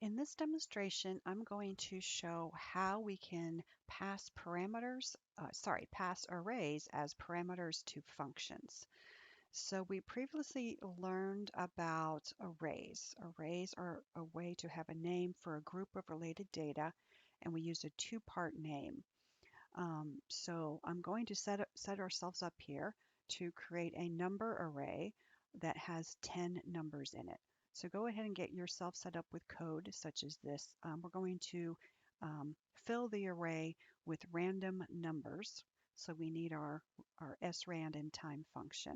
In this demonstration, I'm going to show how we can pass pass arrays as parameters to functions. So we previously learned about arrays. Arrays are a way to have a name for a group of related data, and we use a two-part name. So I'm going to set ourselves up here to create a number array that has 10 numbers in it. So go ahead and get yourself set up with code such as this. We're going to fill the array with random numbers. So we need our srand and time function.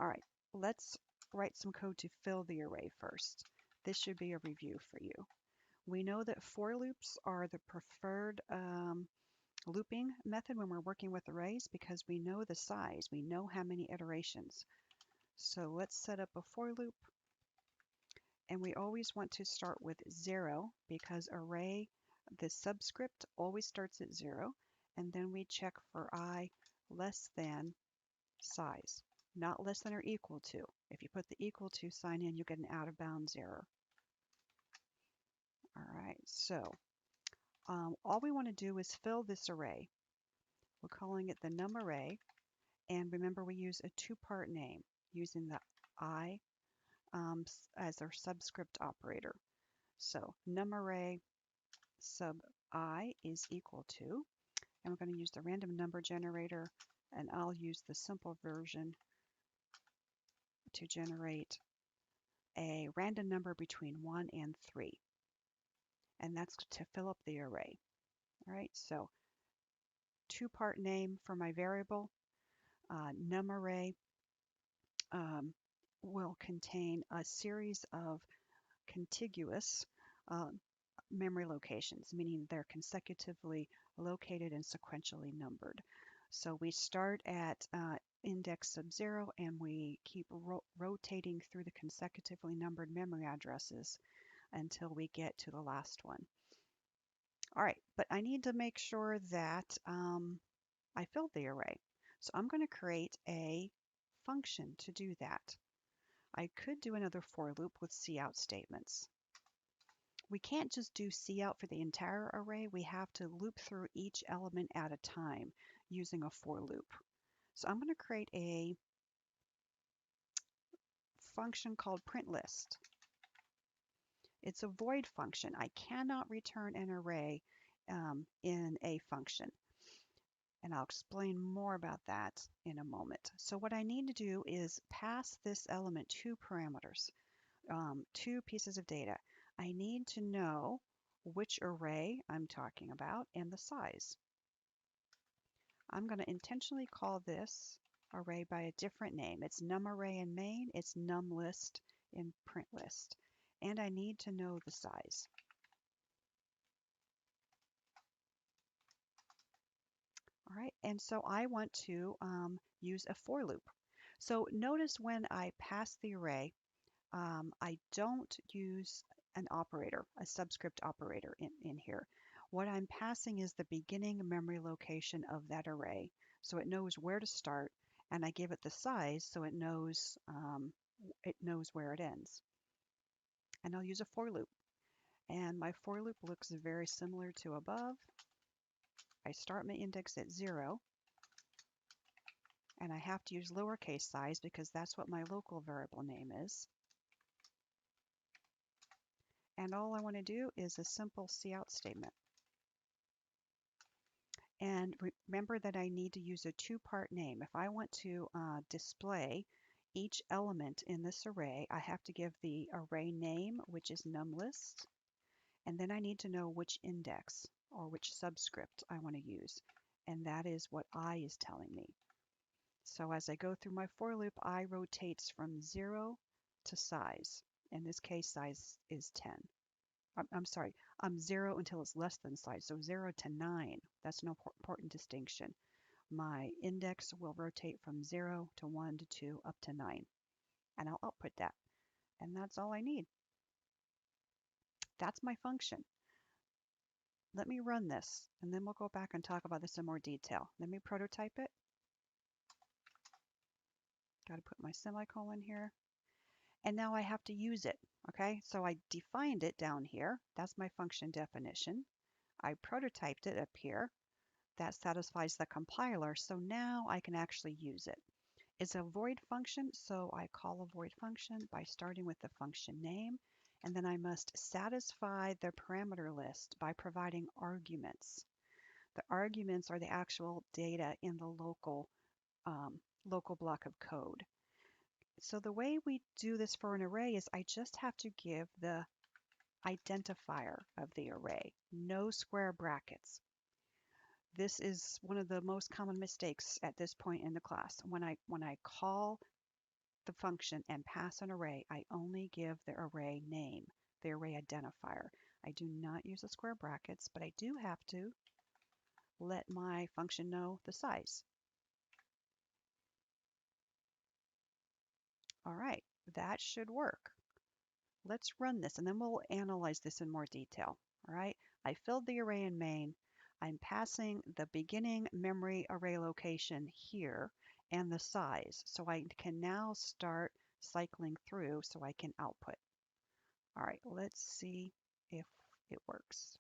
All right, let's write some code to fill the array first. This should be a review for you. We know that for loops are the preferred looping method when we're working with arrays because we know the size, we know how many iterations. So let's set up a for loop, and we always want to start with 0 because array, the subscript always starts at 0, and then we check for I less than size, not less than or equal to. If you put the equal to sign in, you get an out of bounds error. All right, so all we want to do is fill this array. We're calling it the num array. And remember, we use a two-part name using the I as our subscript operator. So num array sub I is equal to, and we're going to use the random number generator, and I'll use the simple version to generate a random number between 1 and 3. And that's to fill up the array. All right, so two-part name for my variable. Num array will contain a series of contiguous memory locations, meaning they're consecutively located and sequentially numbered. So we start at index sub 0 and we keep rotating through the consecutively numbered memory addresses until we get to the last one. All right, but I need to make sure that I filled the array. So I'm going to create a function to do that. I could do another for loop with cout statements. We can't just do cout for the entire array. We have to loop through each element at a time using a for loop. So I'm going to create a function called printlist. It's a void function. I cannot return an array in a function. And I'll explain more about that in a moment. So what I need to do is pass this element two parameters, two pieces of data. I need to know which array I'm talking about and the size. I'm going to intentionally call this array by a different name. It's numarray in main, it's numList in printlist. And I need to know the size. All right, and so I want to use a for loop. So notice when I pass the array, I don't use an operator, a subscript operator in here. What I'm passing is the beginning memory location of that array. So it knows where to start, and I give it the size so it knows where it ends. And I'll use a for loop. And my for loop looks very similar to above. I start my index at 0, and I have to use lowercase size because that's what my local variable name is. And all I want to do is a simple cout statement. And remember that I need to use a two-part name. If I want to display each element in this array, I have to give the array name, which is numList, and then I need to know which index or which subscript I want to use, and that is what I is telling me. So as I go through my for loop, I rotates from 0 to size. In this case, size is 10. I'm sorry, 0 until it's less than size, so 0 to 9. That's an important distinction. My index will rotate from 0 to 1 to 2 up to 9, and I'll output that. And that's all I need. That's my function. Let me run this, and then we'll go back and talk about this in more detail. Let me prototype it. Got to put my semicolon here. and now I have to use it. Okay, so I defined it down here. That's my function definition. I prototyped it up here. That satisfies the compiler, so now I can actually use it. It's a void function, so I call a void function by starting with the function name, and then I must satisfy the parameter list by providing arguments. The arguments are the actual data in the local block of code. So the way we do this for an array is I just have to give the identifier of the array, no square brackets. This is one of the most common mistakes at this point in the class. When I call the function and pass an array, I only give the array name, the array identifier. I do not use the square brackets, but I do have to let my function know the size. All right, that should work. Let's run this and then we'll analyze this in more detail. All right, I filled the array in main. I'm passing the beginning memory array location here and the size. So I can now start cycling through so I can output. All right, let's see if it works.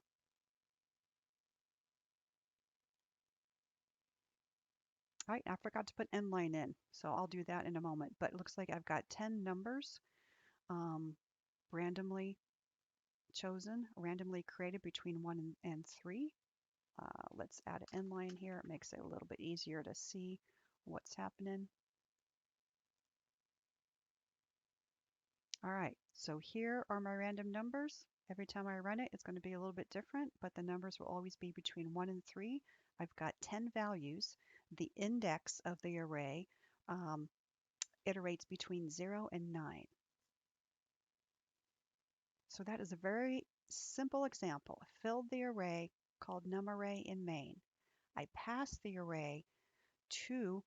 All right, I forgot to put end line in, so I'll do that in a moment. But it looks like I've got 10 numbers randomly chosen, randomly created between 1 and 3. Let's add an inline here. It makes it a little bit easier to see what's happening. All right, so here are my random numbers. Every time I run it, it's going to be a little bit different, but the numbers will always be between 1 and 3. I've got 10 values. The index of the array iterates between 0 and 9. So that is a very simple example. I filled the array called numArray in main. I passed the array to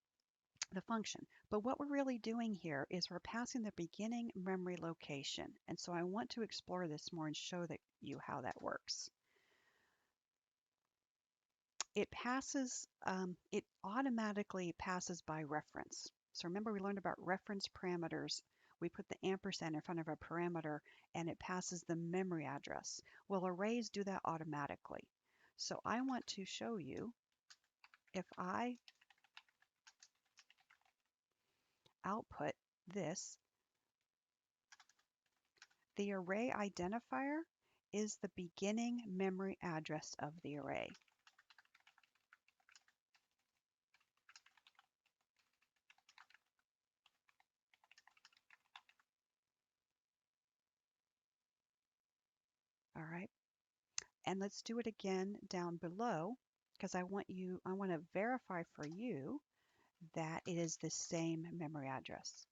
the function. But what we're really doing here is we're passing the beginning memory location. And so I want to explore this more and show you how that works. It automatically passes by reference. So remember we learned about reference parameters. We put the ampersand in front of a parameter and it passes the memory address. Well, arrays do that automatically. So I want to show you if I output this, the array identifier is the beginning memory address of the array. All right. And let's do it again down below because I want to verify for you that it is the same memory address.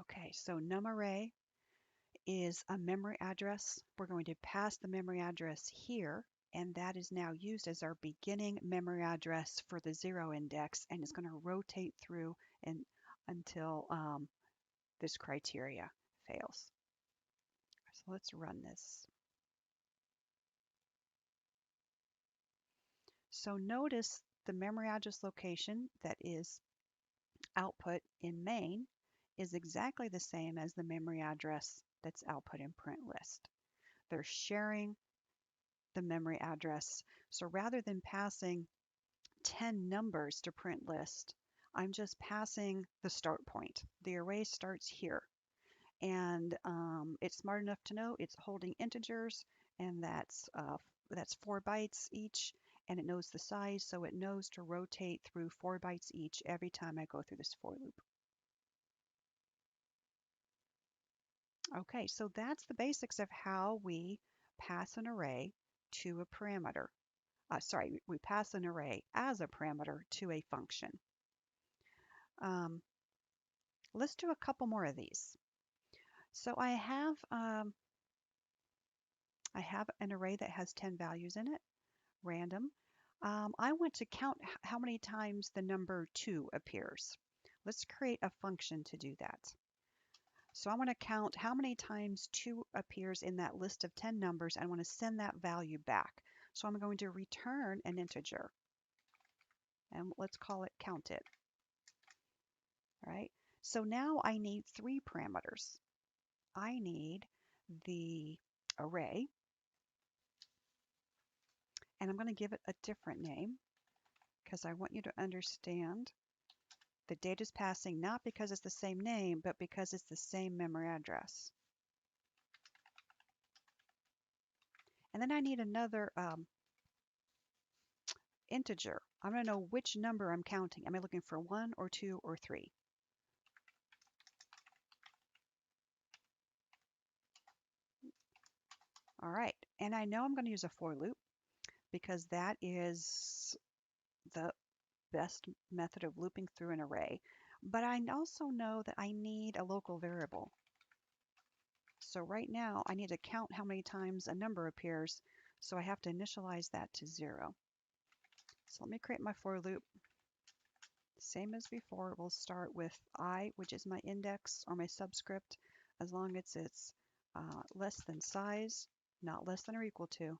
Okay, so numArray is a memory address. We're going to pass the memory address here, and that is now used as our beginning memory address for the 0 index, and it's going to rotate through until this criteria fails. So let's run this. So notice the memory address location that is output in main is exactly the same as the memory address that's output in print list. They're sharing the memory address. So rather than passing 10 numbers to print list, I'm just passing the start point. The array starts here. And it's smart enough to know it's holding integers, and that's 4 bytes each, and it knows the size, so it knows to rotate through 4 bytes each every time I go through this for loop. Okay, so that's the basics of how we pass an array to a parameter. We pass an array as a parameter to a function. Let's do a couple more of these. So I have an array that has 10 values in it, random. I want to count how many times the number 2 appears. Let's create a function to do that. So I want to count how many times 2 appears in that list of 10 numbers. I want to send that value back. So I'm going to return an integer, and let's call it count it. All right. So now I need 3 parameters. I need the array, and I'm going to give it a different name because I want you to understand the data is passing not because it's the same name, but because it's the same memory address. And then I need another integer. I'm going to know which number I'm counting. Am I looking for 1 or 2 or 3? All right, and I know I'm going to use a for loop because that is the best method of looping through an array. But I also know that I need a local variable. So right now I need to count how many times a number appears. So I have to initialize that to 0. So let me create my for loop. Same as before, we'll start with I, which is my index or my subscript, as long as it's less than size, not less than or equal to.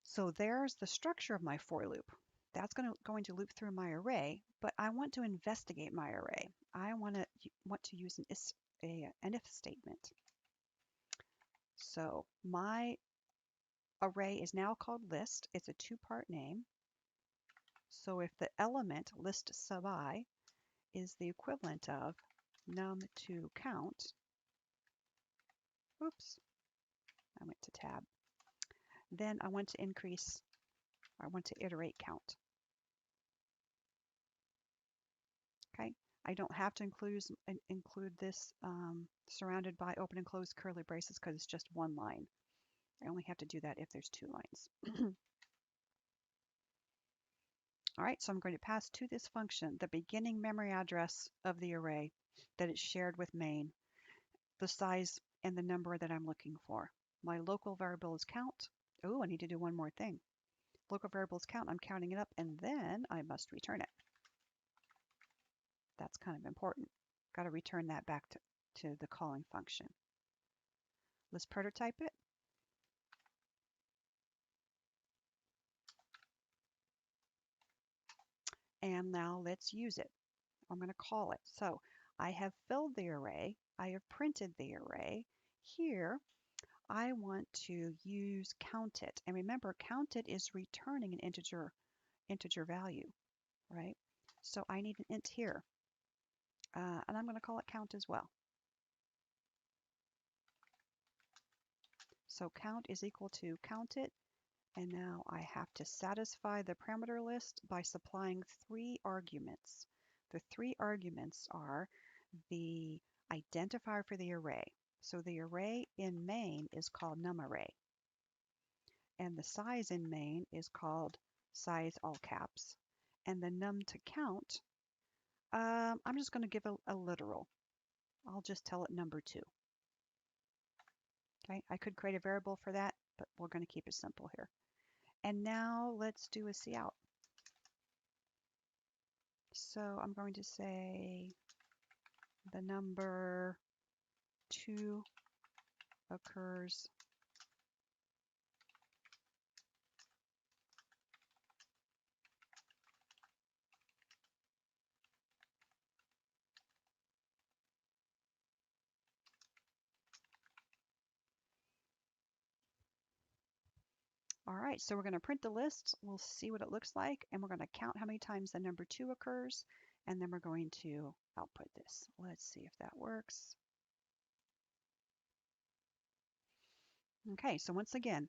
So there's the structure of my for loop. That's going to loop through my array, but I want to investigate my array. I want to use an if statement. So my array is now called list. It's a 2-part name. So if the element list sub I is the equivalent of num2 count, oops, I went to tab, then I want to iterate count. Okay, I don't have to include this surrounded by open and closed curly braces because it's just 1 line. I only have to do that if there's 2 lines. All right, so I'm going to pass to this function the beginning memory address of the array that it's shared with main, the size and the number that I'm looking for. My local variable is count. Oh, I need to do one more thing. Local variable is count. I'm counting it up, and then I must return it. That's kind of important. Got to return that back to the calling function. Let's prototype it. And now let's use it. I'm going to call it. So I have filled the array. I have printed the array. Here, I want to use count it. And remember, count it is returning an integer value, right? So I need an int here. And I'm going to call it count as well. So count is equal to count it. And now I have to satisfy the parameter list by supplying 3 arguments. The 3 arguments are the identifier for the array. So the array in main is called numarray. And the size in main is called size all caps. And the num to count, I'm just going to give a literal. I'll just tell it number 2. Okay, I could create a variable for that, but we're going to keep it simple here. And now let's do a cout. So I'm going to say the number 2 occurs All right, so we're going to print the list. We'll see what it looks like, and we're going to count how many times the number 2 occurs, and then we're going to output this. Let's see if that works. Okay, so once again,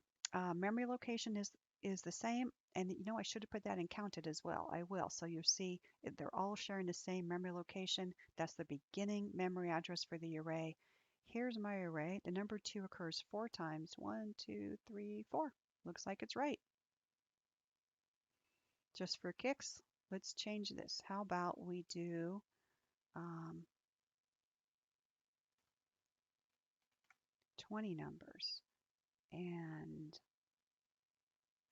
memory location is the same, and you know I should have put that in counted as well. I will. So you see they're all sharing the same memory location. That's the beginning memory address for the array. Here's my array. The number 2 occurs 4 times. 1, 2, 3, 4. Looks like it's right. Just for kicks, let's change this. How about we do 20 numbers and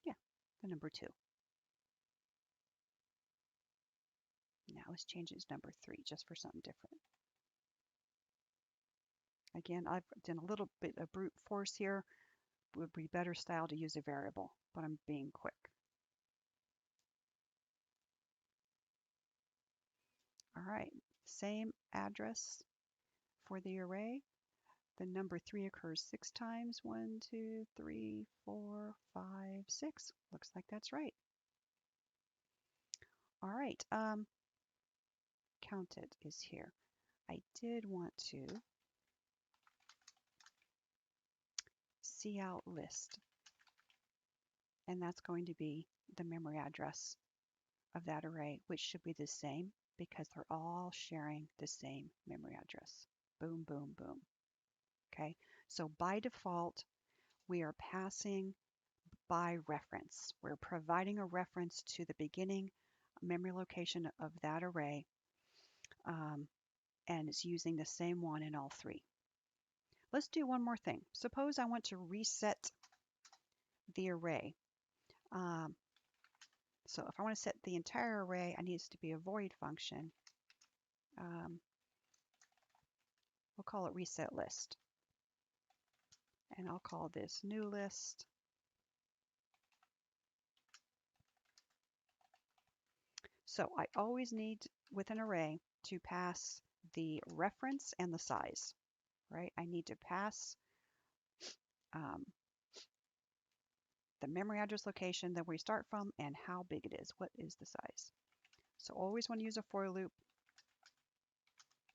yeah, the number 2. Now let's change it to number 3 just for something different. Again, I've done a little bit of brute force here. It would be better style to use a variable, but I'm being quick. All right, same address for the array. The number 3 occurs 6 times. 1, 2, 3, 4, 5, 6. Looks like that's right. All right, counted is here. I did want to cout list, and that's going to be the memory address of that array, which should be the same because they're all sharing the same memory address. Boom, boom, boom. Okay, so by default, we are passing by reference. We're providing a reference to the beginning memory location of that array, and it's using the same one in all 3. Let's do one more thing. Suppose I want to reset the array. So if I want to set the entire array, I need it to be a void function. We'll call it reset list. And I'll call this new list. So I always need, with an array, to pass the reference and the size, right? I need to pass the memory address location that we start from and how big it is. What is the size? So always want to use a for loop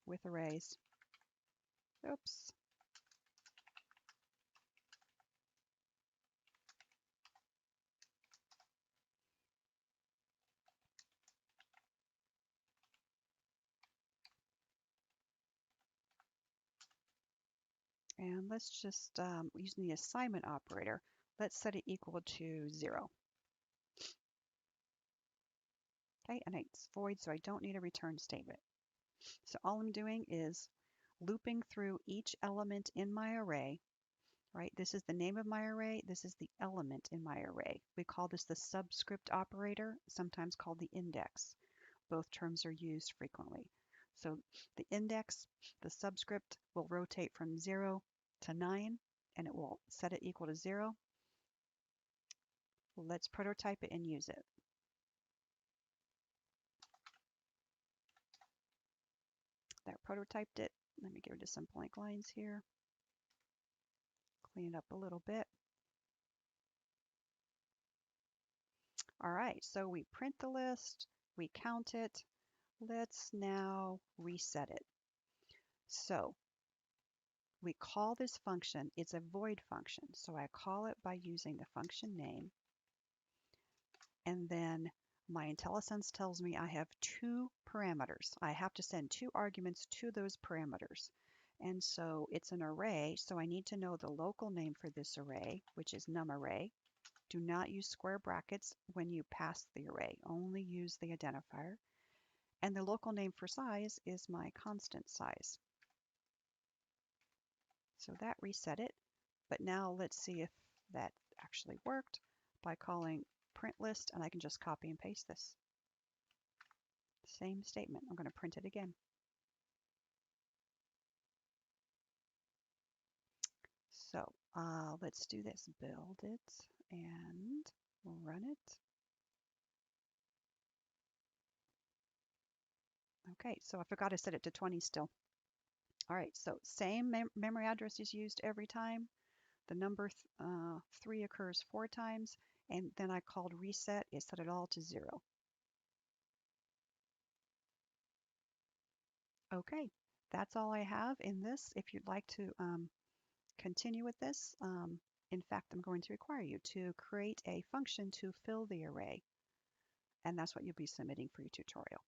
with arrays. Oops. And let's just, using the assignment operator, let's set it equal to 0. Okay, and it's void, so I don't need a return statement. So all I'm doing is looping through each element in my array, right? This is the name of my array. This is the element in my array. We call this the subscript operator, sometimes called the index. Both terms are used frequently. So the index, the subscript, will rotate from 0 to 9, and it will set it equal to 0. Let's prototype it and use it. That prototyped it. Let me get rid of some blank lines here. Clean it up a little bit. All right, so we print the list, we count it. Let's now reset it. So we call this function, it's a void function. So I call it by using the function name. And then my IntelliSense tells me I have 2 parameters. I have to send 2 arguments to those parameters. And so it's an array, so I need to know the local name for this array, which is numArray. Do not use square brackets when you pass the array. Only use the identifier. And the local name for size is my constant size. So that reset it. But now let's see if that actually worked by calling print list, and I can just copy and paste this. Same statement. I'm going to print it again. So let's do this. Build it and run it. Okay, so I forgot to set it to 20 still. All right, so same memory address is used every time. The number 3 occurs 4 times, and then I called reset. It set it all to 0. Okay, that's all I have in this. If you'd like to continue with this, in fact, I'm going to require you to create a function to fill the array, and that's what you'll be submitting for your tutorial.